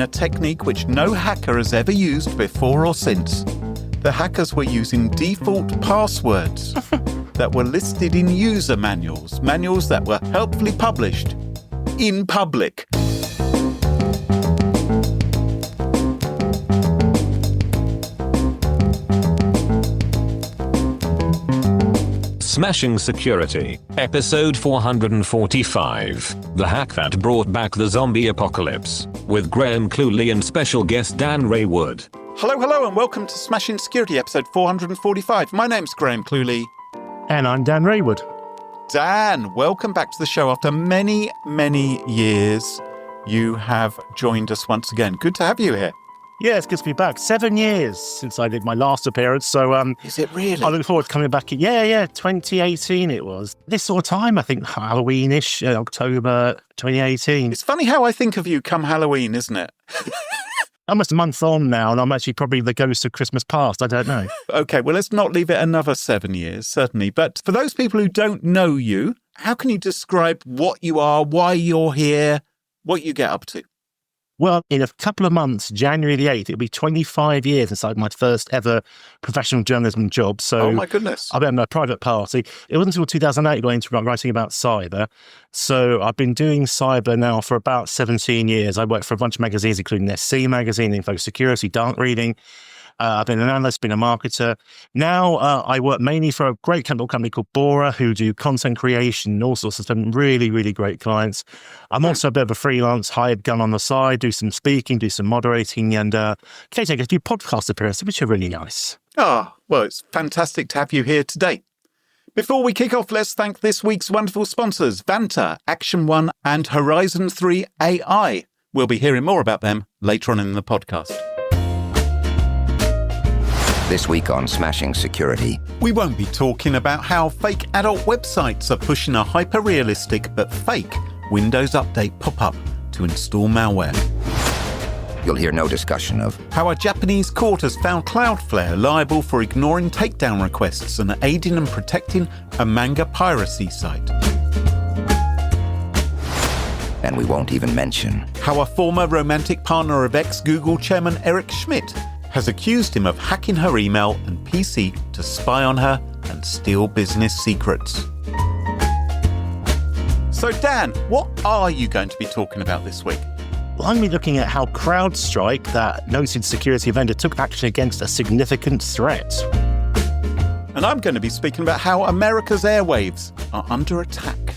using a technique which no hacker has ever used before or since. The hackers were using default passwords that were listed in user manuals that were helpfully published in public. Smashing Security, episode 445, the hack that brought back the zombie apocalypse, with Graham Cluley and special guest Dan Raywood. Hello, and welcome to Smashing Security, episode 445. My name's Graham Cluley. And I'm Dan Raywood. Dan, welcome back to the show. After many, many years, you have joined us once again. Good to have you here. Yeah, it's good to be back. 7 years since I did my last appearance. So, is it really? I look forward to coming back. Yeah, 2018 it was. This sort of time, I think Halloween-ish, October 2018. It's funny how I think of you come Halloween, isn't it? Almost a month on now, and I'm actually probably the ghost of Christmas past. I don't know. Okay, well, let's not leave it another 7 years, certainly. But for those people who don't know you, how can you describe what you are, why you're here, what you get up to? Well, in a couple of months, January the 8th, it'll be 25 years since I had my first ever professional journalism job. So, oh my goodness. I've been a private party. It wasn't until 2008 I got into writing about cyber. So I've been doing cyber now for about 17 years. I worked for a bunch of magazines, including SC Magazine, Info Security, Dark Reading. I've been an analyst, been a marketer. Now I work mainly for a great company called Bora, who do content creation and all sorts of some really, really great clients. I'm also a bit of a freelance hired gun on the side, do some speaking, do some moderating, and occasionally I do podcast appearances, which are really nice. Ah, well, it's fantastic to have you here today. Before we kick off, let's thank this week's wonderful sponsors, Vanta, Action One, and Horizon 3 AI. We'll be hearing more about them later on in the podcast. This week on Smashing Security, we won't be talking about how fake adult websites are pushing a hyper-realistic but fake Windows Update pop-up to install malware. You'll hear no discussion of how a Japanese court has found Cloudflare liable for ignoring takedown requests and aiding and protecting a Manga Piracy site. And we won't even mention how a former romantic partner of ex-Google chairman Eric Schmidt has accused him of hacking her email and PC to spy on her and steal business secrets. So Dan, what are you going to be talking about this week? Well, I'm going to be looking at how CrowdStrike, that noted security vendor, took action against a significant threat. And I'm going to be speaking about how America's airwaves are under attack.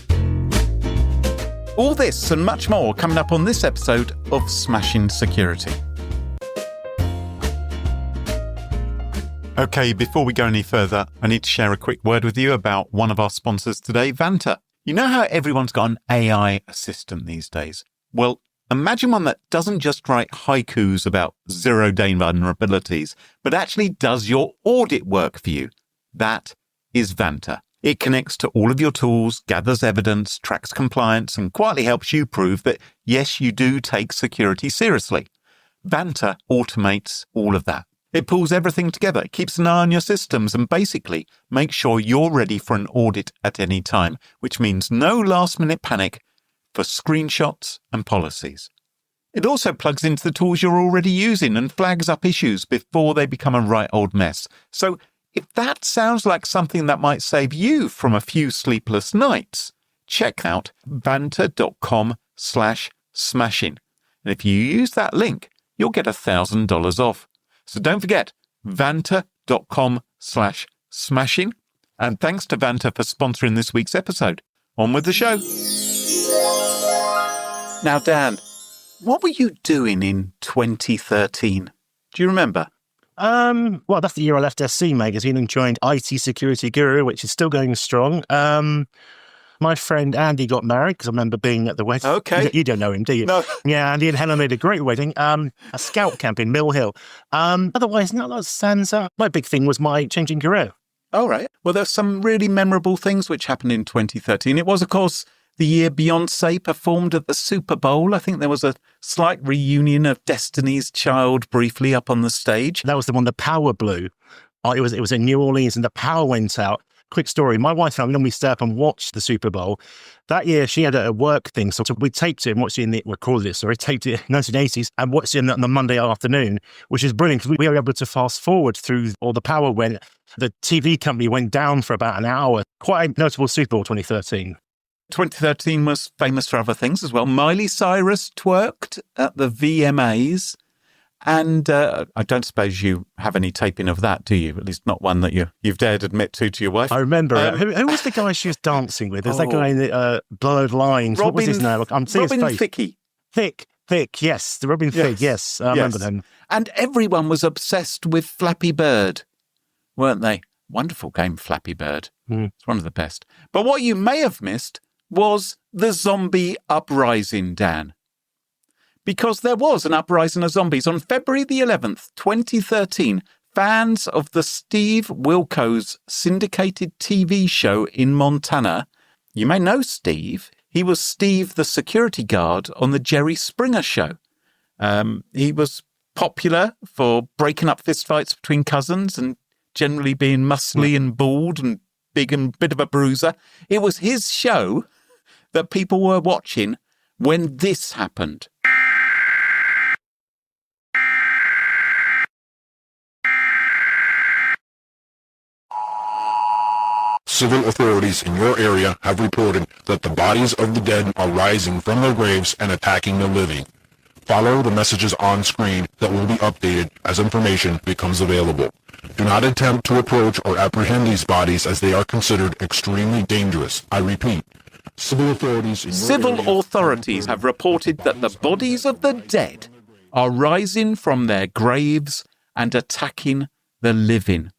All this and much more coming up on this episode of Smashing Security. Okay, before we go any further, I need to share a quick word with you about one of our sponsors today, Vanta. You know how everyone's got an AI assistant these days? Well, imagine one that doesn't just write haikus about zero-day vulnerabilities, but actually does your audit work for you. That is Vanta. It connects to all of your tools, gathers evidence, tracks compliance, and quietly helps you prove that, yes, you do take security seriously. Vanta automates all of that. It pulls everything together, it keeps an eye on your systems, and basically makes sure you're ready for an audit at any time, which means no last-minute panic for screenshots and policies. It also plugs into the tools you're already using and flags up issues before they become a right old mess. So if that sounds like something that might save you from a few sleepless nights, check out vanta.com/smashing. And if you use that link, you'll get $1,000 off. So don't forget, vanta.com/smashing. And thanks to Vanta for sponsoring this week's episode. On with the show. Now, Dan, what were you doing in 2013? Do you remember? Well, that's the year I left SC Magazine and joined IT Security Guru, which is still going strong. My friend Andy got married because I remember being at the wedding. Okay. You don't know him, do you? No. Yeah, Andy and Helen made a great wedding. A scout camp in Mill Hill. Otherwise, not a lot stands out. My big thing was my changing career. All right. Well, there's some really memorable things which happened in 2013. It was, of course, the year Beyoncé performed at the Super Bowl. I think there was a slight reunion of Destiny's Child briefly up on the stage. That was the one, the power blew. It was in New Orleans and the power went out. quick story. My wife and I normally stay up and watch the Super Bowl. That year, she had a watch thing, so we taped it and taped it in the 1980s and watched it on the Monday afternoon, which is brilliant because we were able to fast forward through all the power when the TV company went down for about an hour. Quite a notable Super Bowl 2013. 2013 was famous for other things as well. Miley Cyrus twerked at the VMAs. And I don't suppose you have any taping of that, do you? At least not one that you've dared admit to your wife. I remember. Who was the guy she was dancing with? There's that guy in the Blurred Lines. What was his name? I'm seeing his face. Thicke. Thick, yes. The Robin Thicke, yes. I remember them. And everyone was obsessed with Flappy Bird, weren't they? Wonderful game, Flappy Bird. It's one of the best. But what you may have missed was the zombie uprising, Dan. Because there was an uprising of zombies. On February the 11th, 2013, fans of the Steve Wilkos syndicated TV show in Montana, you may know Steve, he was Steve the security guard on the Jerry Springer show. He was popular for breaking up fistfights between cousins and generally being muscly and bald and big and bit of a bruiser. It was his show that people were watching when this happened. Civil authorities in your area have reported that the bodies of the dead are rising from their graves and attacking the living. Follow the messages on screen that will be updated as information becomes available. Do not attempt to approach or apprehend these bodies as they are considered extremely dangerous. I repeat, civil authorities have reported that the bodies of the dead are rising from their graves and attacking the living.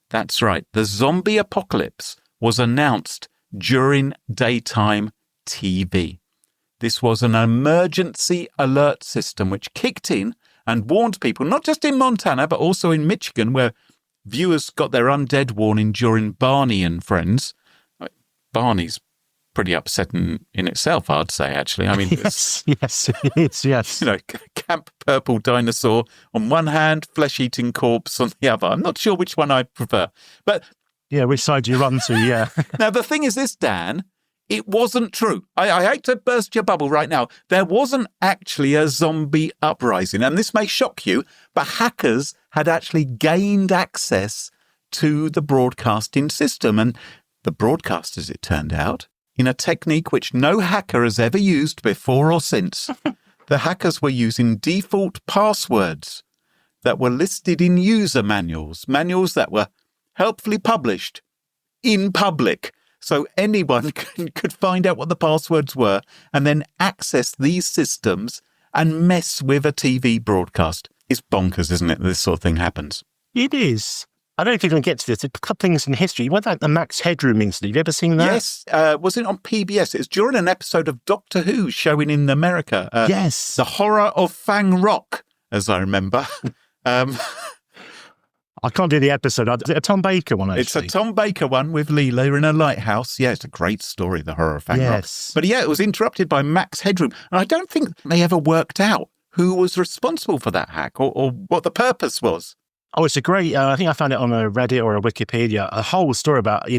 That's right, the zombie apocalypse was announced during daytime TV. This was an emergency alert system which kicked in and warned people, not just in Montana, but also in Michigan, where viewers got their undead warning during Barney and Friends. Barney's pretty upsetting in itself, I'd say, actually. I mean, yes, it's yes. You know, camp purple dinosaur on one hand, flesh-eating corpse on the other. I'm not sure which one I prefer. But yeah, which side do you run to, yeah. Now, the thing is this, Dan, it wasn't true. I hate to burst your bubble right now. There wasn't actually a zombie uprising, and this may shock you, but hackers had actually gained access to the broadcasting system. And the broadcasters, it turned out, in a technique which no hacker has ever used before or since, the hackers were using default passwords that were listed in user manuals that were helpfully published in public. So anyone could find out what the passwords were and then access these systems and mess with a TV broadcast. It's bonkers, isn't it, that this sort of thing happens? It is. I don't know if you're going to get to this. A couple of things in history. What about the Max Headroom incident? Have you ever seen that? Yes. Was it on PBS? It was during an episode of Doctor Who showing in America. Yes. The Horror of Fang Rock, as I remember. I can't do the episode. Is it a Tom Baker one, actually? It's a Tom Baker one with Leela in a lighthouse. Yeah, it's a great story, The Horror of Fang Rock. But yeah, it was interrupted by Max Headroom. And I don't think they ever worked out who was responsible for that hack or what the purpose was. Oh, it's a great, I think I found it on a Reddit or a Wikipedia, a whole story about,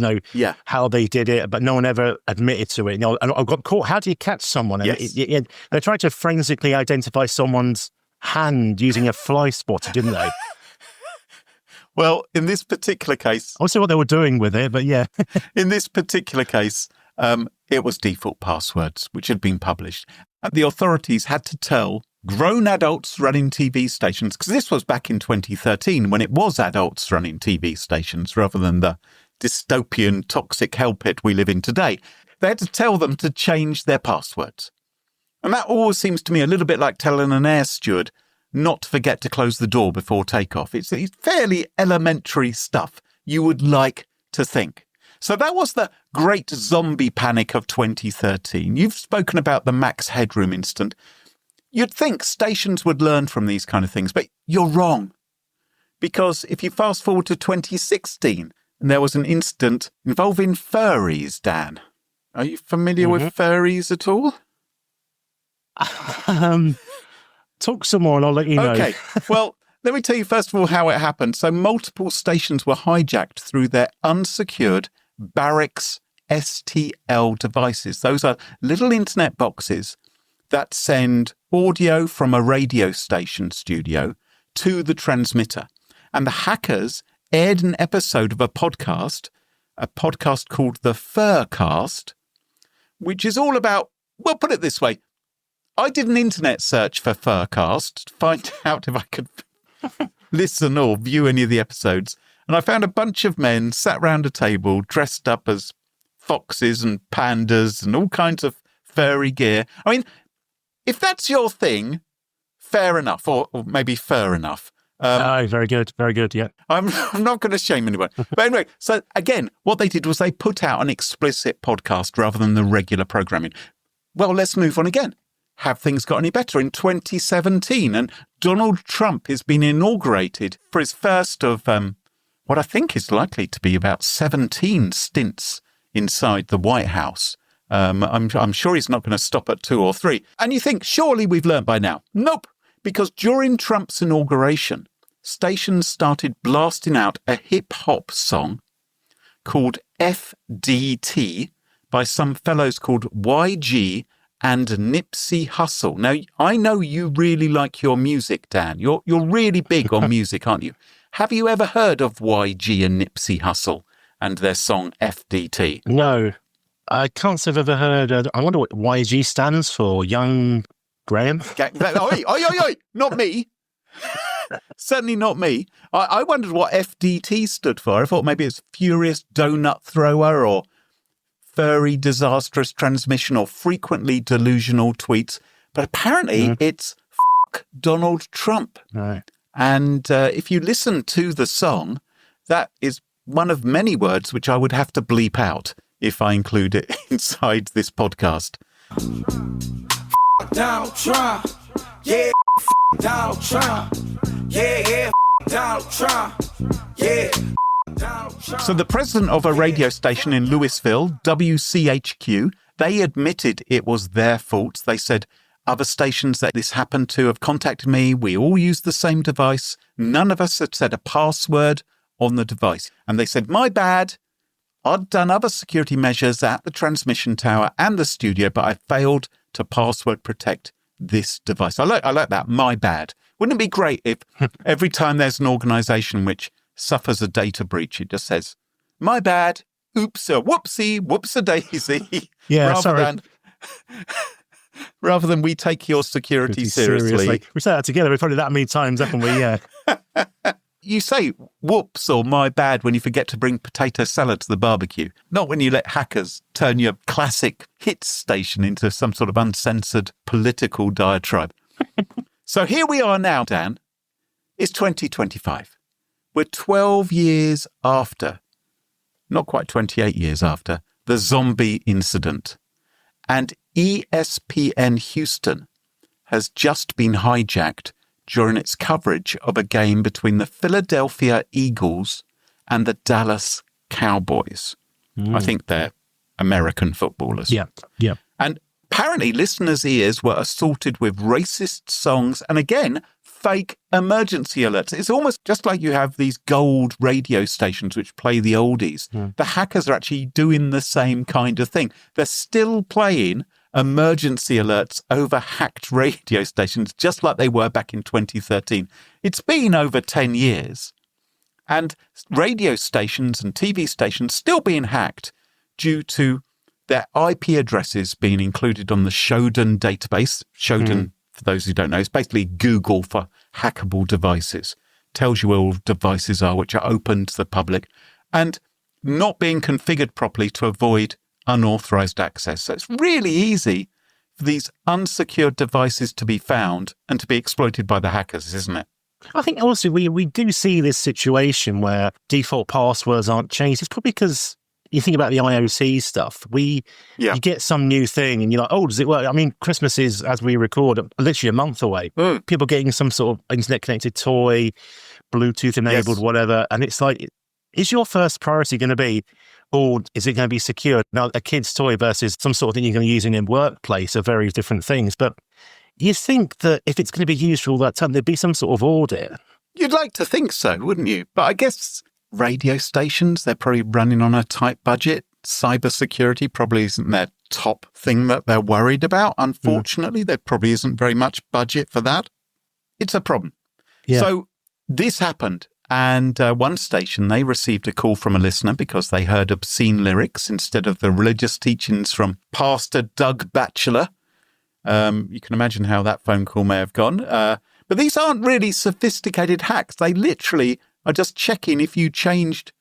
how they did it, but no one ever admitted to it. And I got caught. How do you catch someone? Yes. They tried to forensically identify someone's hand using a fly spotter, didn't they? Well, in this particular case... I don't know what they were doing with it, but yeah. In this particular case, it was default passwords, which had been published. And the authorities had to tell grown adults running TV stations, because this was back in 2013 when it was adults running TV stations rather than the dystopian toxic hellpit we live in today. They had to tell them to change their passwords. And that always seems to me a little bit like telling an air steward not to forget to close the door before takeoff. It's fairly elementary stuff, you would like to think. So that was the great zombie panic of 2013. You've spoken about the Max Headroom incident. You'd think stations would learn from these kind of things, but you're wrong. Because if you fast forward to 2016, and there was an incident involving furries, Dan. Are you familiar with furries at all? Talk some more and I'll let you know. Okay, well, let me tell you first of all how it happened. So multiple stations were hijacked through their unsecured Barrick's STL devices. Those are little internet boxes that send audio from a radio station studio to the transmitter. And the hackers aired an episode of a podcast called The Furcast, which is all about, well, put it this way. I did an internet search for Furcast to find out if I could listen or view any of the episodes. And I found a bunch of men sat round a table dressed up as foxes and pandas and all kinds of furry gear. I mean, if that's your thing, fair enough, or maybe fur enough. Very good, yeah. I'm not going to shame anyone. But anyway, so again, what they did was they put out an explicit podcast rather than the regular programming. Well, let's move on again. Have things got any better? In 2017, and Donald Trump has been inaugurated for his first of what I think is likely to be about 17 stints inside the White House. I'm sure he's not going to stop at 2 or 3. And you think, surely we've learned by now. Nope. Because during Trump's inauguration, stations started blasting out a hip-hop song called FDT by some fellows called YG and Nipsey Hussle. Now, I know you really like your music, Dan. You're really big on music, aren't you? Have you ever heard of YG and Nipsey Hussle and their song FDT? No, I can't say I've ever heard. I wonder what YG stands for. Young Graham? Oi, not me. Certainly not me. I wondered what FDT stood for. I thought maybe it's Furious Donut Thrower or Furry Disastrous Transmission or Frequently Delusional Tweets. But apparently it's F*** Donald Trump. Right. And if you listen to the song, that is one of many words which I would have to bleep out if I include it inside this podcast. Donald Trump, yeah, Donald Trump, yeah, Donald Trump, yeah. So the president of a radio station in Louisville, WCHQ, they admitted it was their fault. They said, other stations that this happened to have contacted me. We all used the same device. None of us had set a password on the device. And they said, my bad. I'd done other security measures at the transmission tower and the studio, but I failed to password protect this device. I like that. My bad. Wouldn't it be great if every time there's an organization which suffers a data breach, it just says, my bad, oops, whoopsie, whoops-a-daisy. Yeah, rather than we take your security seriously. We say that together. We've probably that many times, haven't we? Yeah. You say whoops or my bad when you forget to bring potato salad to the barbecue. Not when you let hackers turn your classic hits station into some sort of uncensored political diatribe. So here we are now, Dan. It's 2025. We're 12 years after, not quite 28 years after, the zombie incident. And ESPN Houston has just been hijacked during its coverage of a game between the Philadelphia Eagles and the Dallas Cowboys. I think they're American footballers. Yeah. And apparently listeners' ears were assaulted with racist songs and, again, fake emergency alerts. It's almost just like you have these gold radio stations which play the oldies. The hackers are actually doing the same kind of thing. They're still playing emergency alerts over hacked radio stations, just like they were back in 2013. It's been over 10 years. And radio stations and TV stations still being hacked due to their IP addresses being included on the Shodan database. Shodan, for those who don't know, is basically Google for hackable devices. Tells you where all devices are which are open to the public and not being configured properly to avoid unauthorized access. So it's really easy for these unsecured devices to be found and to be exploited by the hackers, isn't it? I think also we do see this situation where default passwords aren't changed. It's probably because you think about the IOC stuff. You get some new thing and you're like, oh, does it work? I mean, Christmas is, as we record, literally a month away. People getting some sort of internet-connected toy, Bluetooth-enabled, whatever. And it's like, is your first priority going to be, or is it going to be secure? Now, a kid's toy versus some sort of thing you're going to use in your workplace are very different things. But you think that if it's going to be used for all that time, there'd be some sort of audit. You'd like to think so, wouldn't you? But I guess radio stations. They're probably running on a tight budget. Cybersecurity probably isn't their top thing that they're worried about. Unfortunately, there probably isn't very much budget for that. It's a problem. Yeah. So this happened. And one station, they received a call from a listener because they heard obscene lyrics instead of the religious teachings from Pastor Doug Batchelor. You can imagine how that phone call may have gone. But these aren't really sophisticated hacks. They literally are just checking if you changed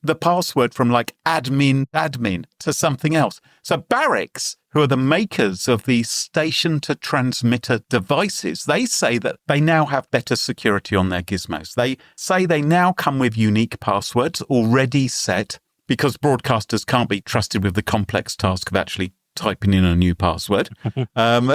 the password from like admin to something else. So Barracks, who are the makers of the station-to-transmitter devices, they say that they now have better security on their gizmos. They say they now come with unique passwords already set because broadcasters can't be trusted with the complex task of actually typing in a new password. And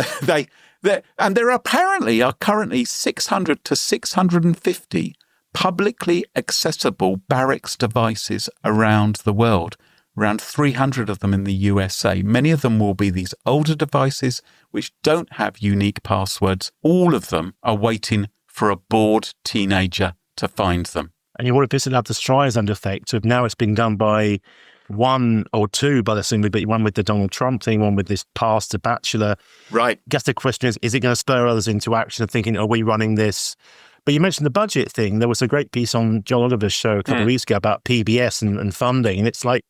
there apparently are currently 600 to 650 publicly accessible Barracks devices around the world. Around 300 of them in the USA. Many of them will be these older devices which don't have unique passwords. All of them are waiting for a bored teenager to find them. And you want to visit the Streisand effect of now it's been done by one or two, by the same, but one with the Donald Trump thing, one with this Pastor Batchelor. Right. I guess the question is it going to spur others into action of thinking, are we running this? But you mentioned the budget thing. There was a great piece on John Oliver's show a couple of weeks ago about PBS and funding. And it's like,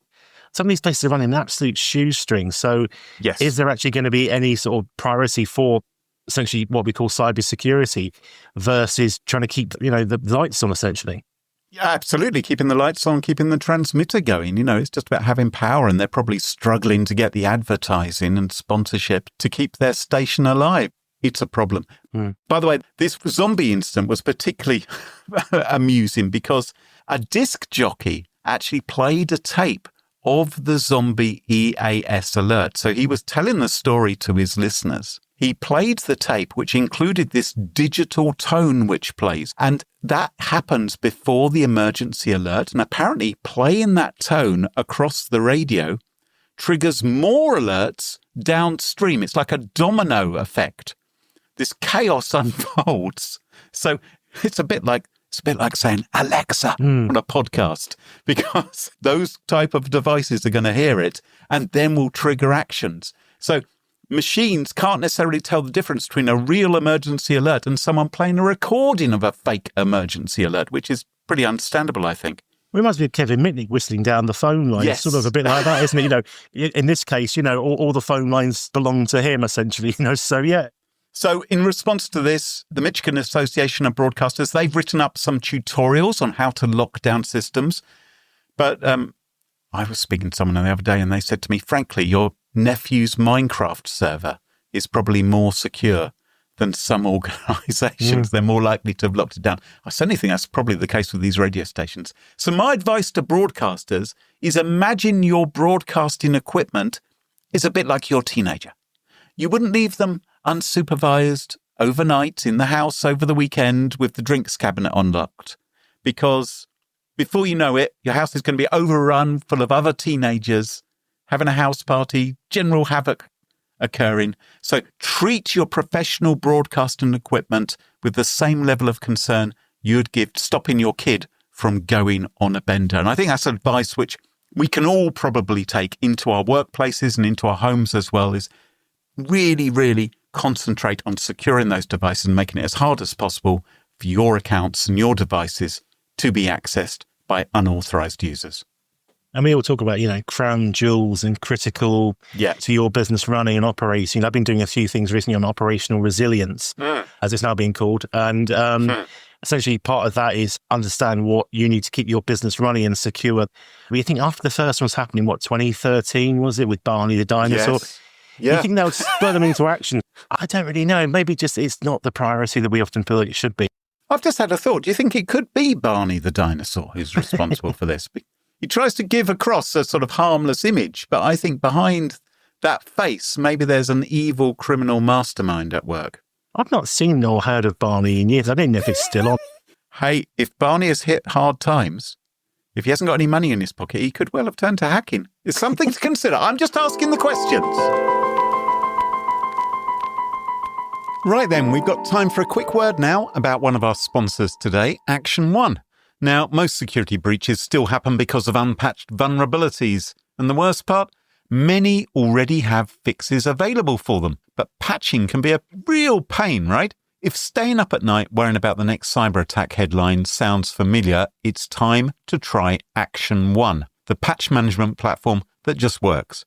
some of these places are running an absolute shoestring. So yes. Is there actually going to be any sort of priority for essentially what we call cybersecurity versus trying to keep, the lights on essentially? Yeah, absolutely. Keeping the lights on, keeping the transmitter going. It's just about having power, and they're probably struggling to get the advertising and sponsorship to keep their station alive. It's a problem. By the way, this zombie incident was particularly amusing because a disc jockey actually played a tape of the zombie EAS alert. So he was telling the story to his listeners. He played the tape, which included this digital tone which plays. And that happens before the emergency alert. And apparently playing that tone across the radio triggers more alerts downstream. It's like a domino effect. This chaos unfolds. So it's a bit like saying Alexa on a podcast, because those type of devices are going to hear it and then will trigger actions. So machines can't necessarily tell the difference between a real emergency alert and someone playing a recording of a fake emergency alert, which is pretty understandable, I think. Reminds me of Kevin Mitnick whistling down the phone line. Yes. It's sort of a bit like that, isn't it? In this case, all the phone lines belong to him, essentially. So, yeah. So in response to this, the Michigan Association of Broadcasters, they've written up some tutorials on how to lock down systems. But I was speaking to someone the other day and they said to me, frankly, your nephew's Minecraft server is probably more secure than some organisations. They're more likely to have locked it down. I certainly think that's probably the case with these radio stations. So my advice to broadcasters is imagine your broadcasting equipment is a bit like your teenager. You wouldn't leave them unsupervised overnight in the house over the weekend with the drinks cabinet unlocked, because before you know it, your house is going to be overrun full of other teenagers having a house party, general havoc occurring. So treat your professional broadcasting equipment with the same level of concern you'd give stopping your kid from going on a bender. And I think that's advice which we can all probably take into our workplaces and into our homes as well, is really, really concentrate on securing those devices and making it as hard as possible for your accounts and your devices to be accessed by unauthorized users. And we all talk about, crown jewels and critical to your business running and operating. I've been doing a few things recently on operational resilience, as it's now being called. And essentially part of that is understand what you need to keep your business running and secure. We think after the first one was happening, 2013 was it, with Barney the Dinosaur? Yes. Yeah. You think that would spur them into action? I don't really know. Maybe just it's not the priority that we often feel like it should be. I've just had a thought. Do you think it could be Barney the Dinosaur who's responsible for this? He tries to give across a sort of harmless image, but I think behind that face, maybe there's an evil criminal mastermind at work. I've not seen or heard of Barney in years. I don't know if it's still on. Hey, if Barney has hit hard times, if he hasn't got any money in his pocket, he could well have turned to hacking. It's something to consider. I'm just asking the questions. Right then, we've got time for a quick word now about one of our sponsors today, Action One. Now, most security breaches still happen because of unpatched vulnerabilities. And the worst part? Many already have fixes available for them. But patching can be a real pain, right? If staying up at night worrying about the next cyber attack headline sounds familiar, it's time to try Action 1, the patch management platform that just works.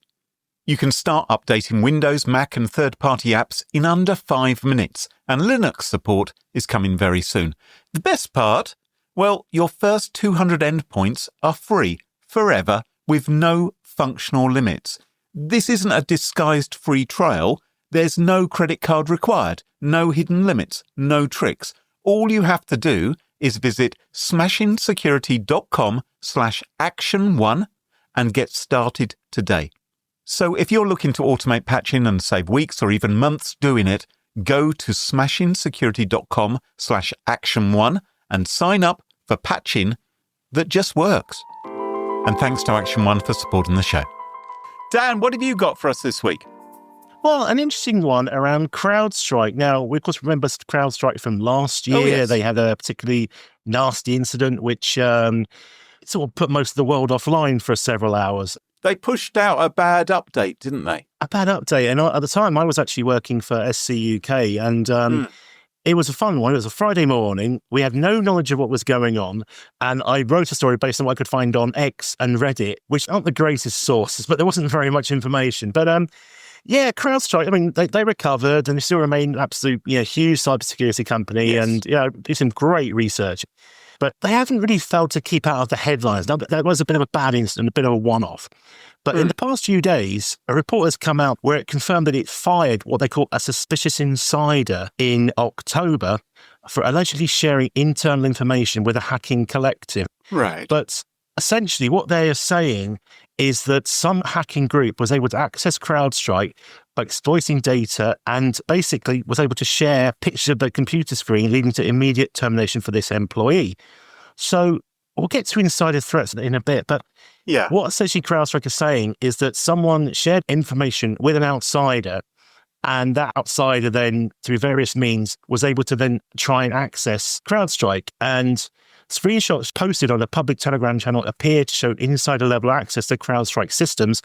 You can start updating Windows, Mac and third-party apps in under 5 minutes, and Linux support is coming very soon. The best part? Well, your first 200 endpoints are free, forever, with no functional limits. This isn't a disguised free trial. There's no credit card required, no hidden limits, no tricks. All you have to do is visit smashingsecurity.com/action1 and get started today. So if you're looking to automate patching and save weeks or even months doing it, go to smashingsecurity.com/action1 and sign up for patching that just works. And thanks to Action 1 for supporting the show. Dan, what have you got for us this week? Well, an interesting one around CrowdStrike. Now, we of course remember CrowdStrike from last year. Oh, yes. They had a particularly nasty incident which sort of put most of the world offline for several hours. They pushed out a bad update, didn't they? A bad update. And at the time, I was actually working for SC UK, and it was a fun one. It was a Friday morning. We had no knowledge of what was going on. And I wrote a story based on what I could find on X and Reddit, which aren't the greatest sources, but there wasn't very much information. But yeah, CrowdStrike, I mean, they recovered and they still remain an absolute huge cybersecurity company. Yes. And do some great research. But they haven't really failed to keep out of the headlines. Now, that was a bit of a bad incident, a bit of a one-off. But in the past few days, a report has come out where it confirmed that it fired what they call a suspicious insider in October for allegedly sharing internal information with a hacking collective. Right. But essentially what they are saying is that some hacking group was able to access CrowdStrike by exploiting data and basically was able to share pictures of the computer screen, leading to immediate termination for this employee. So we'll get to insider threats in a bit, but what essentially CrowdStrike is saying is that someone shared information with an outsider, and that outsider then, through various means, was able to then try and access CrowdStrike. And screenshots posted on a public Telegram channel appear to show insider-level access to CrowdStrike systems,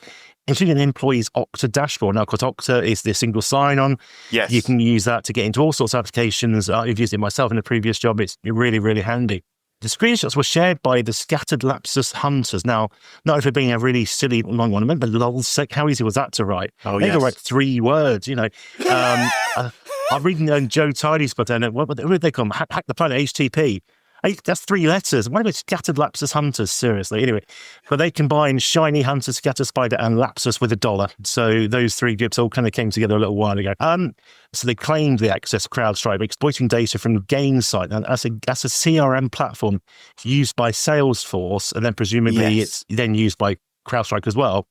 including an employee's Okta dashboard. Now, of course, Okta is the single sign-on. Yes. You can use that to get into all sorts of applications. I've used it myself in a previous job. It's really, really handy. The screenshots were shared by the Scattered Lapsus Hunters. Now, not if it being a really silly long one. Remember lolsec? How easy was that to write? Oh, They could write 3 words, I'm reading Joe Tidy's book, and what did they call them? Hack the Planet, HTTP. Hey, that's 3 letters. Why are they Scattered Lapsus Hunters? Seriously. Anyway, but they combined Shiny Hunter, Scatter Spider, and Lapsus with $1. So those 3 groups all kind of came together a little while ago. So they claimed they accessed CrowdStrike, exploiting data from the Gainsight. And that's a CRM platform used by Salesforce, and then presumably it's then used by CrowdStrike as well.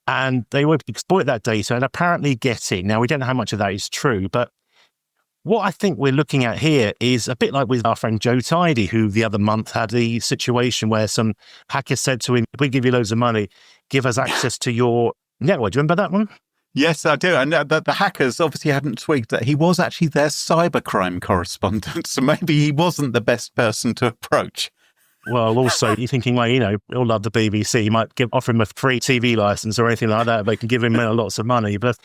And they were able to exploit that data and apparently get in. Now, we don't know how much of that is true, but what I think we're looking at here is a bit like with our friend Joe Tidy, who the other month had the situation where some hackers said to him, if we give you loads of money, give us access to your network. Do you remember that one? Yes, I do. And the hackers obviously hadn't twigged that he was actually their cybercrime correspondent. So maybe he wasn't the best person to approach. Well, also, you're thinking, well, we all love the BBC. You might offer him a free TV license or anything like that. They can give him lots of money. But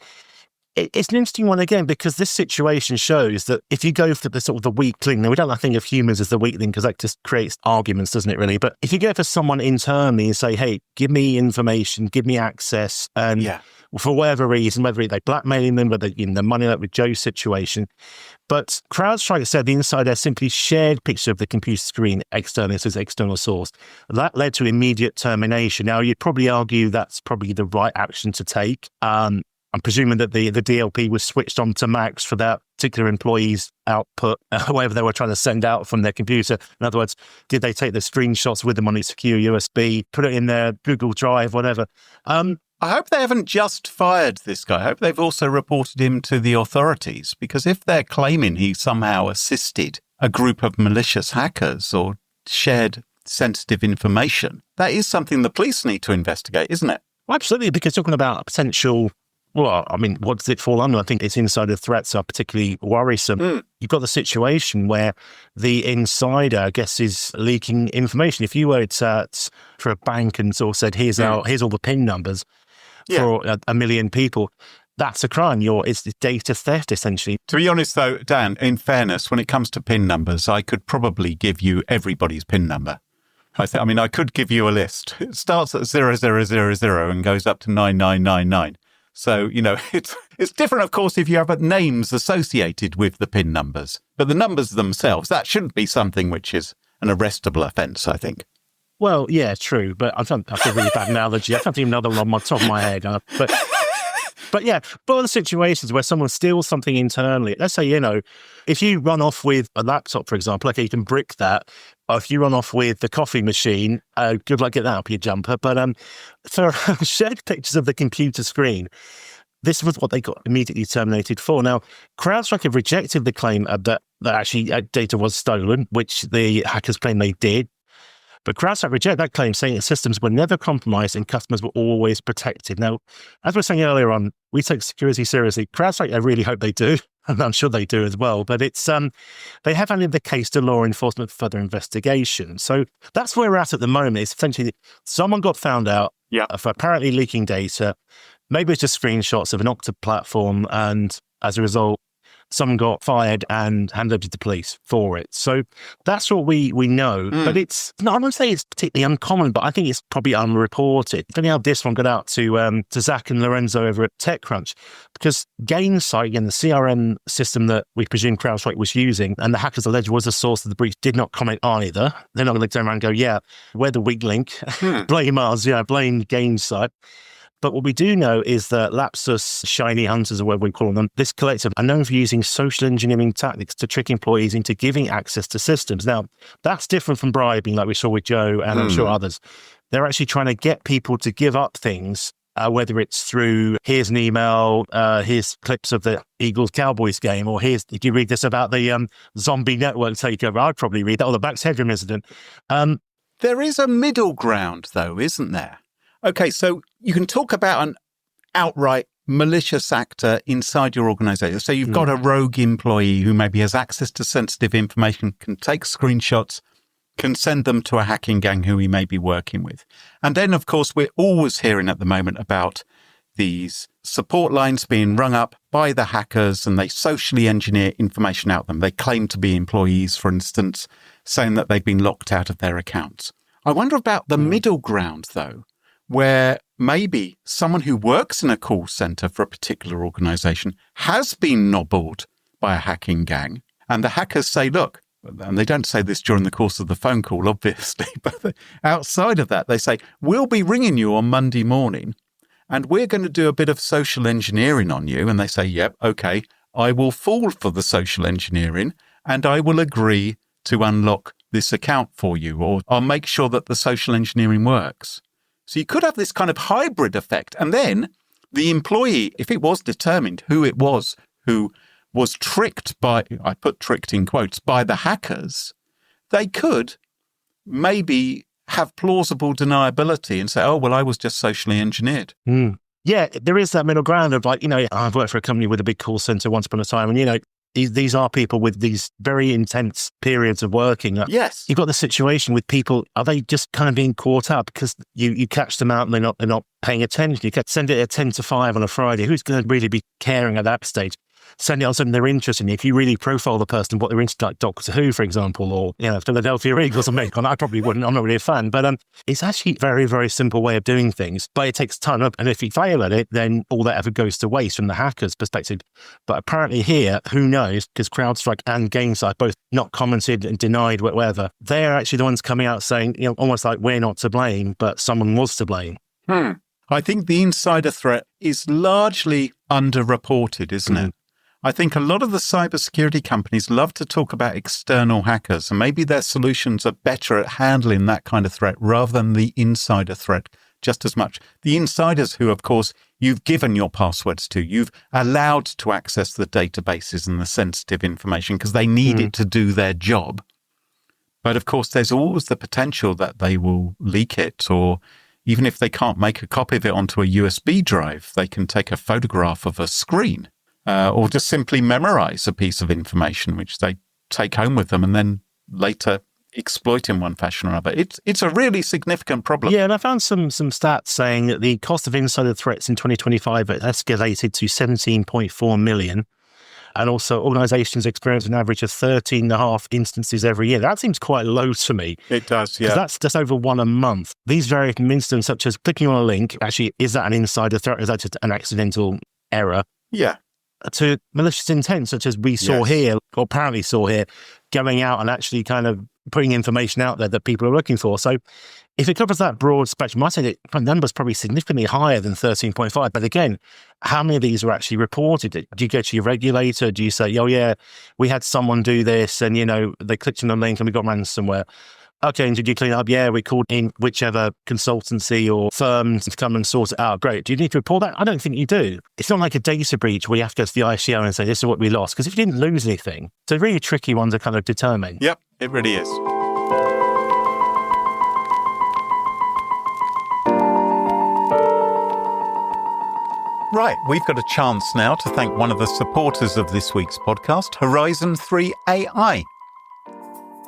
it's an interesting one again, because this situation shows that if you go for the sort of the weakling, now we don't think of humans as the weakling because that just creates arguments, doesn't it, really? But if you go for someone internally and say, hey, give me information, give me access, and for whatever reason, whether they blackmailing them, whether the money like with Joe's situation. But CrowdStrike said the insider simply shared pictures of the computer screen externally, so it's an external source. That led to immediate termination. Now, you'd probably argue that's probably the right action to take. I'm presuming that the DLP was switched on to max for that particular employee's output, whatever they were trying to send out from their computer. In other words, did they take the screenshots with them on a secure USB, put it in their Google Drive, whatever? I hope they haven't just fired this guy. I hope they've also reported him to the authorities, because if they're claiming he somehow assisted a group of malicious hackers or shared sensitive information, that is something the police need to investigate, isn't it? Well, absolutely, because talking about a potential Well, I mean, what does it fall under? I think its insider threats are particularly worrisome. You've got the situation where the insider, I guess, is leaking information. If you were for a bank and sort of said, here's all the PIN numbers for a million people, that's a crime. It's data theft, essentially. To be honest, though, Dan, in fairness, when it comes to PIN numbers, I could probably give you everybody's PIN number. I could give you a list. It starts at 0000 and goes up to 9999. So, it's different, of course, if you have names associated with the PIN numbers. But the numbers themselves, that shouldn't be something which is an arrestable offence, I think. Well, yeah, true. But I feel really bad analogy. I can't think of another one on my top of my head. But yeah, but other situations where someone steals something internally, let's say, if you run off with a laptop, for example, okay, you can brick that. Or if you run off with the coffee machine, good luck getting that up your jumper. But for shared pictures of the computer screen, this was what they got immediately terminated for. Now, CrowdStrike have rejected the claim that actually data was stolen, which the hackers claim they did. But CrowdStrike rejected that claim, saying that systems were never compromised and customers were always protected. Now, as we were saying earlier on, we take security seriously. CrowdStrike, I really hope they do, and I'm sure they do as well. But it's they have handed the case to law enforcement for further investigation. So that's where we're at the moment. It's essentially someone got found out for apparently leaking data. Maybe it's just screenshots of an Okta platform, and as a result, someone got fired and handed over to the police for it. So that's what we know. But I'm not saying it's particularly uncommon, but I think it's probably unreported. Funny how this one got out to Zach and Lorenzo over at TechCrunch, because Gainsight, again, the CRM system that we presume CrowdStrike was using, and the hackers alleged was the source of the breach, did not comment either. They're not going to turn around and go, yeah, we're the weak link. Blame us, blame Gainsight. But what we do know is that Lapsus, Shiny Hunters, or whatever we call them, this collective are known for using social engineering tactics to trick employees into giving access to systems. Now, that's different from bribing, like we saw with Joe and I'm sure others. They're actually trying to get people to give up things, whether it's through, here's an email, here's clips of the Eagles-Cowboys game, or did you read this about the zombie network takeover? I'd probably read that, or the Max Headroom incident. There is a middle ground, though, isn't there? Okay, so you can talk about an outright malicious actor inside your organization. So you've got a rogue employee who maybe has access to sensitive information, can take screenshots, can send them to a hacking gang who he may be working with. And then, of course, we're always hearing at the moment about these support lines being rung up by the hackers, and they socially engineer information out of them. They claim to be employees, for instance, saying that they've been locked out of their accounts. I wonder about the middle ground, though, where maybe someone who works in a call center for a particular organization has been nobbled by a hacking gang, and the hackers say, look, and they don't say this during the course of the phone call, obviously, but outside of that, they say, we'll be ringing you on Monday morning, and we're going to do a bit of social engineering on you. And they say, yep, okay, I will fall for the social engineering, and I will agree to unlock this account for you, or I'll make sure that the social engineering works. So you could have this kind of hybrid effect. And then the employee, if it was determined who it was who was tricked by, I put tricked in quotes, by the hackers, they could maybe have plausible deniability and say, oh, well, I was just socially engineered. Yeah, there is that middle ground of I've worked for a company with a big call center once upon a time, and these are people with these very intense periods of working. Yes. You've got the situation with people, are they just kind of being caught up because you catch them out and they're not paying attention? You can send it at 10 to 5 on a Friday. Who's going to really be caring at that stage? Send it on something they're interested in. If you really profile the person, what they're interested in, like Doctor Who, for example, or Philadelphia Eagles or something, I probably wouldn't. I'm not really a fan. But it's actually a very, very simple way of doing things. But it takes time up. And if you fail at it, then all that effort goes to waste from the hacker's perspective. But apparently here, who knows, because CrowdStrike and Gainsight both not commented and denied whatever, they're actually the ones coming out saying, almost like we're not to blame, but someone was to blame. I think the insider threat is largely underreported, isn't it? I think a lot of the cybersecurity companies love to talk about external hackers, and maybe their solutions are better at handling that kind of threat rather than the insider threat just as much. The insiders who, of course, you've given your passwords to, you've allowed to access the databases and the sensitive information because they need it to do their job. But of course, there's always the potential that they will leak it or, even if they can't make a copy of it onto a USB drive, they can take a photograph of a screen or just simply memorize a piece of information, which they take home with them and then later exploit in one fashion or another. It's a really significant problem. Yeah, and I found some stats saying that the cost of insider threats in 2025 escalated to 17.4 million. And also organizations experience an average of 13.5 instances every year. That seems quite low to me. It does, yeah. Because that's just over one a month. These various instances, such as clicking on a link, actually, is that an insider threat or is that just an accidental error? Yeah. To malicious intent, such as we saw here, or apparently saw here, going out and actually kind of putting information out there that people are looking for. So if it covers that broad spectrum, I say that the number's probably significantly higher than 13.5. But again, how many of these are actually reported? Do you go to your regulator? Do you say, oh yeah, we had someone do this and, they clicked on a link and we got ransomware? Okay, and did you clean it up? Yeah, we called in whichever consultancy or firm to come and sort it out. Great. Do you need to report that? I don't think you do. It's not like a data breach where you have to go to the ICO and say, this is what we lost. Because if you didn't lose anything, it's a really tricky one to kind of determine. Yep, it really is. Right, we've got a chance now to thank one of the supporters of this week's podcast, Horizon 3 AI.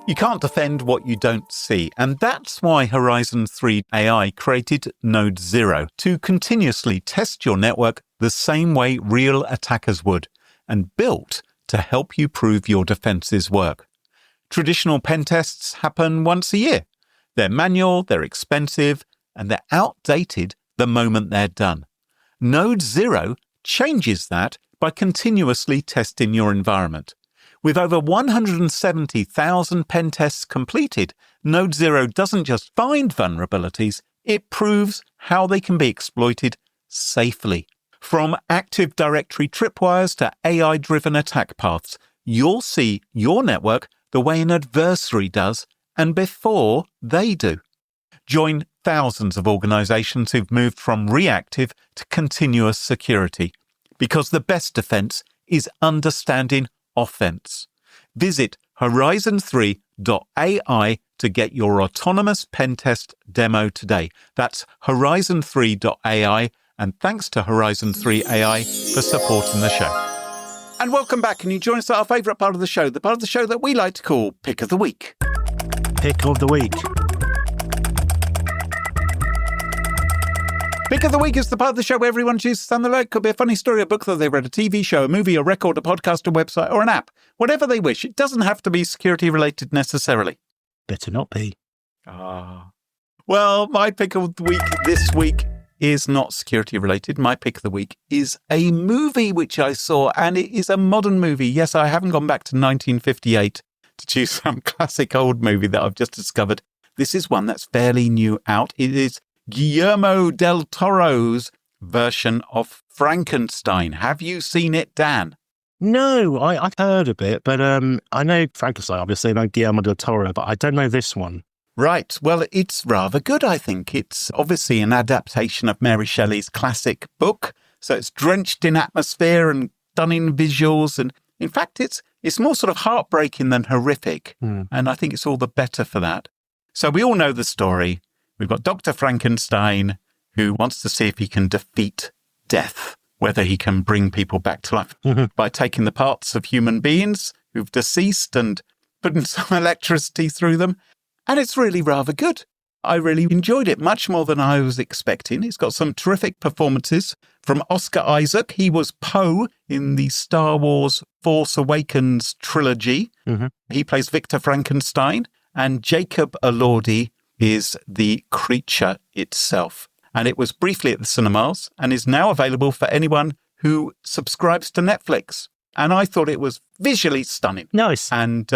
You can't defend what you don't see, and that's why Horizon 3 AI created Node Zero to continuously test your network the same way real attackers would, and built to help you prove your defenses work. Traditional pen tests happen once a year. They're manual, they're expensive, and they're outdated the moment they're done. Node Zero changes that by continuously testing your environment. With over 170,000 pen tests completed, Node Zero doesn't just find vulnerabilities, it proves how they can be exploited safely. From Active Directory tripwires to AI-driven attack paths, you'll see your network the way an adversary does and before they do. Join thousands of organizations who've moved from reactive to continuous security, because the best defense is understanding offense. Visit horizon3.ai to get your autonomous pen test demo today. That's horizon3.ai, and thanks to Horizon 3 AI for supporting the show. And welcome back. Can you join us at our favourite part of the show, the part of the show that we like to call Pick of the Week? Pick of the Week. Pick of the Week is the part of the show where everyone chooses something like. Could be a funny story, a book that they've read, a TV show, a movie, a record, a podcast, a website, or an app. Whatever they wish. It doesn't have to be security related necessarily. Better not be. Well, my pick of the week this week is not security related. My pick of the week is a movie which I saw, and it is a modern movie. Yes, I haven't gone back to 1958 to choose some classic old movie that I've just discovered. This is one that's fairly new out. It is Guillermo del Toro's version of Frankenstein. Have you seen it, Dan? No, I've heard a bit, but I know Frankenstein, obviously, I know Guillermo del Toro, but I don't know this one. Right. Well, it's rather good, I think. It's obviously an adaptation of Mary Shelley's classic book, so it's drenched in atmosphere and stunning visuals, and in fact, it's more sort of heartbreaking than horrific, and I think it's all the better for that. So we all know the story. We've got Dr. Frankenstein, who wants to see if he can defeat death, whether he can bring people back to life by taking the parts of human beings who've deceased and putting some electricity through them. And it's really rather good. I really enjoyed it, much more than I was expecting. It's got some terrific performances from Oscar Isaac. He was Poe in the Star Wars Force Awakens trilogy. He plays Victor Frankenstein. And Jacob Elordi is the creature itself. And it was briefly at the cinemas and is now available for anyone who subscribes to Netflix. And I thought it was visually stunning. Nice. And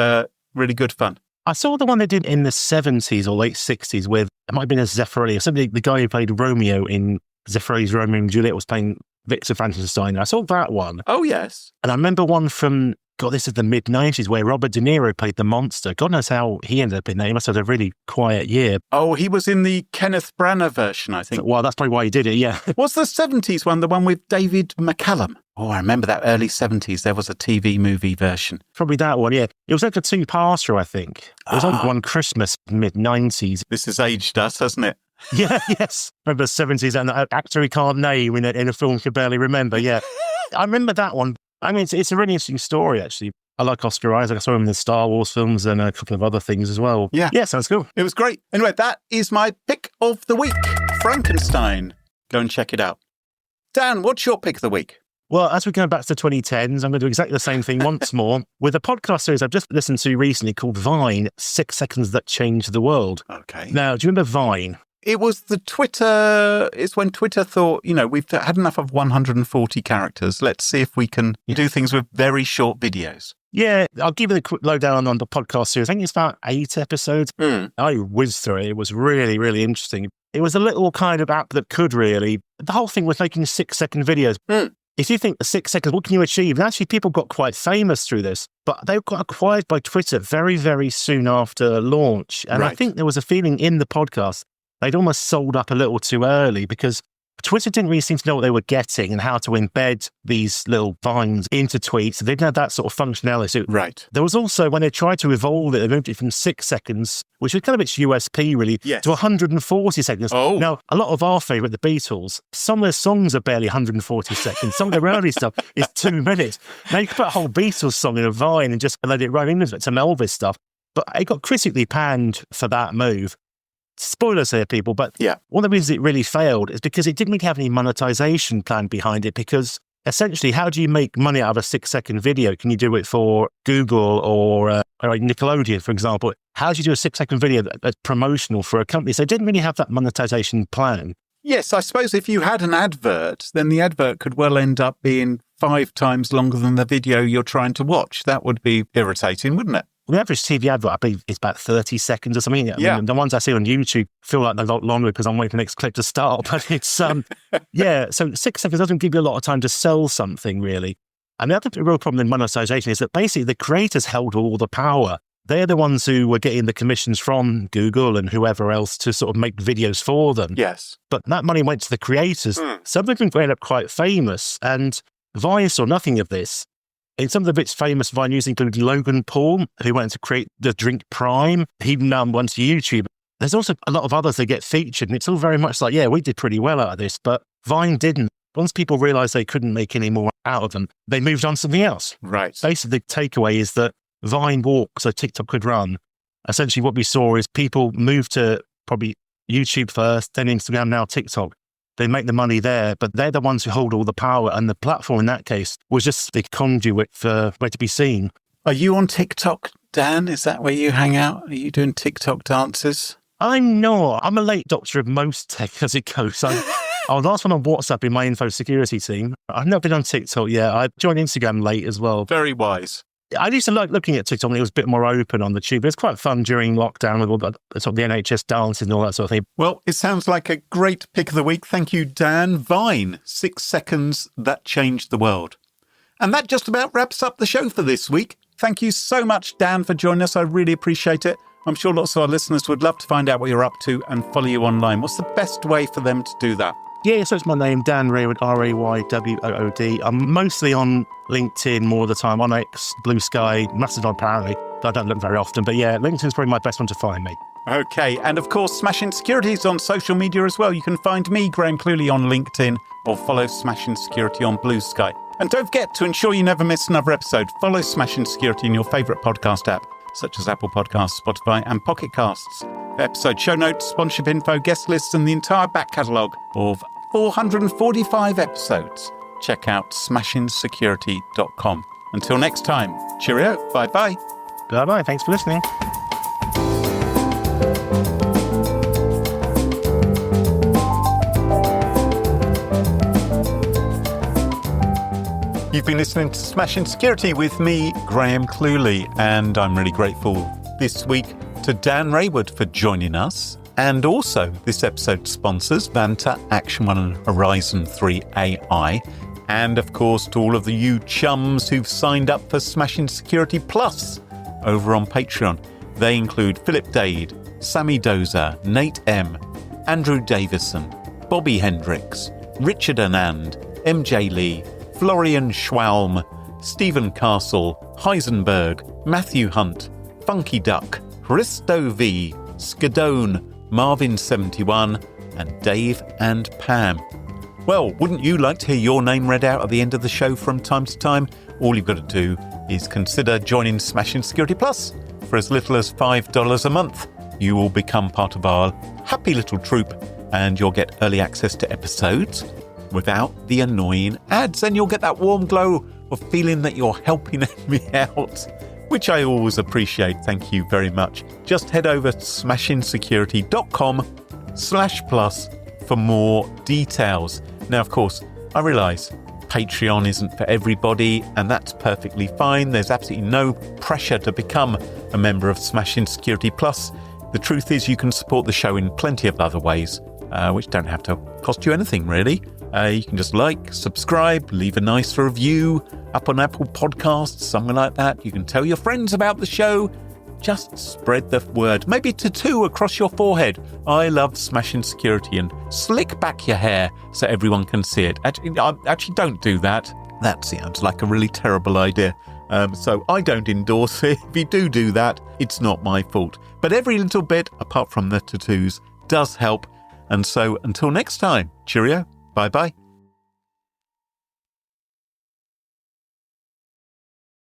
really good fun. I saw the one they did in the 70s or late 60s with, it might have been a Zeffirelli or something. The guy who played Romeo in Zeffirelli's Romeo and Juliet was playing Victor Frankenstein. I saw that one. Oh, yes. And I remember one from, God, this is the mid-90s, where Robert De Niro played the monster. God knows how he ended up in there. He must have had a really quiet year. Oh, he was in the Kenneth Branagh version, I think. Well, that's probably why he did it, yeah. What's the 70s one, the one with David McCallum? Oh, I remember that early 70s. There was a TV movie version. Probably that one, yeah. It was like a two-parter, I think. It was on one Christmas, mid-90s. This has aged us, hasn't it? Yeah, yes. Remember the 70s and an actor he can't name in a film he could barely remember. Yeah. I remember that one. I mean, it's a really interesting story, actually. I like Oscar Isaac. I saw him in the Star Wars films and a couple of other things as well. Yeah. Yeah, sounds cool. It was great. Anyway, that is my pick of the week, Frankenstein. Go and check it out. Dan, what's your pick of the week? Well, as we go back to the 2010s, I'm going to do exactly the same thing once more with a podcast series I've just listened to recently called Vine, 6 Seconds That Changed the World. Okay. Now, do you remember Vine? It was it's when Twitter thought, we've had enough of 140 characters. Let's see if we can do things with very short videos. Yeah, I'll give you the quick lowdown on the podcast series. I think it's about 8 episodes. I whizzed through it. It was really, really interesting. It was a little kind of app that could really, the whole thing was making 6-second videos. If you think 6 seconds, what can you achieve? And actually, people got quite famous through this, but they got acquired by Twitter very, very soon after launch. And I think there was a feeling in the podcast they'd almost sold up a little too early because Twitter didn't really seem to know what they were getting and how to embed these little vines into tweets. They didn't have that sort of functionality. So there was also, when they tried to evolve it, they moved it from 6 seconds, which was kind of its USP really, to 140 seconds. Now, a lot of our favourite, the Beatles, some of their songs are barely 140 seconds. Some of their early stuff is 2 minutes. Now, you could put a whole Beatles song in a Vine and just let it run into it, some Elvis stuff. But it got critically panned for that move. Spoilers here, people, but one of the reasons it really failed is because it didn't really have any monetization plan behind it, because essentially, how do you make money out of a 6-second video? Can you do it for Google or Nickelodeon, for example? How do you do a 6-second video that's promotional for a company? So it didn't really have that monetization plan. Yes, I suppose if you had an advert, then the advert could well end up being 5 times longer than the video you're trying to watch. That would be irritating, wouldn't it? The average TV advert, I believe, is about 30 seconds or something. I mean, the ones I see on YouTube feel like they're a lot longer because I'm waiting for the next clip to start. But it's, so 6 seconds doesn't give you a lot of time to sell something, really. And the other real problem in monetization is that basically the creators held all the power. They're the ones who were getting the commissions from Google and whoever else to sort of make videos for them. Yes. But that money went to the creators. Some of them ended up quite famous, and Vine saw nothing of this. In some of the bits famous Vine users include Logan Paul, who went to create the drink Prime. He now went to YouTube. There's also a lot of others that get featured, and it's all very much like, we did pretty well out of this, but Vine didn't. Once people realized they couldn't make any more out of them, they moved on to something else. Right. Basically, the takeaway is that Vine walked so TikTok could run. Essentially, what we saw is people moved to probably YouTube first, then Instagram, now TikTok. They make the money there, but they're the ones who hold all the power. And the platform in that case was just the conduit for where to be seen. Are you on TikTok, Dan? Is that where you hang out? Are you doing TikTok dances? I'm not. I'm a late adopter of most tech as it goes. I was last one on WhatsApp in my info security team. I've not been on TikTok yet. I joined Instagram late as well. Very wise. I used to like looking at TikTok when it was a bit more open on the tube. It was quite fun during lockdown with all the sort of the NHS dances and all that sort of thing. Well, it sounds like a great pick of the week. Thank you, Dan. Vine, 6 seconds that changed the world. And that just about wraps up the show for this week. Thank you so much, Dan, for joining us. I really appreciate it. I'm sure lots of our listeners would love to find out what you're up to and follow you online. What's the best way for them to do that? Yeah, so it's my name, Dan Raywood, Raywood. I'm mostly on LinkedIn more of the time, on X, Blue Sky, Mastodon apparently. I don't look very often, but LinkedIn's probably my best one to find me. Okay, and of course, Smashing Security is on social media as well. You can find me, Graham Cluley, on LinkedIn or follow Smashing Security on Blue Sky. And don't forget, to ensure you never miss another episode, follow Smashing Security in your favourite podcast app, such as Apple Podcasts, Spotify and Pocket Casts. For episode show notes, sponsorship info, guest lists and the entire back catalogue of 445 episodes, check out smashingsecurity.com. Until next time, cheerio, bye-bye. Bye-bye, thanks for listening. You've been listening to Smashing Security with me, Graham Cluley, and I'm really grateful this week to Dan Raywood for joining us. And also, this episode's sponsors, Vanta, Action 1 and Horizon 3 AI. And of course, to all of the you chums who've signed up for Smashing Security Plus over on Patreon. They include Philip Dade, Sammy Dozer, Nate M, Andrew Davison, Bobby Hendricks, Richard Anand, MJ Lee, Florian Schwalm, Stephen Castle, Heisenberg, Matthew Hunt, Funky Duck, Christo V, Skadone, Marvin71, and Dave and Pam. Well, wouldn't you like to hear your name read out at the end of the show from time to time? All you've got to do is consider joining Smashing Security Plus. For as little as $5 a month, you will become part of our happy little troop, and you'll get early access to episodes without the annoying ads, and you'll get that warm glow of feeling that you're helping me out, which I always appreciate. Thank you very much. Just head over to smashingsecurity.com/plus for more details. Now, of course, I realise Patreon isn't for everybody, and that's perfectly fine. There's absolutely no pressure to become a member of Smashing Security Plus. The truth is you can support the show in plenty of other ways, which don't have to cost you anything, really. You can just like, subscribe, leave a nice review up on Apple Podcasts, something like that. You can tell your friends about the show. Just spread the word. Maybe tattoo across your forehead, "I love Smashing Security," and slick back your hair so everyone can see it. Actually, don't do that. That sounds like a really terrible idea. So I don't endorse it. If you do that, it's not my fault. But every little bit, apart from the tattoos, does help. And so until next time, cheerio. Bye-bye.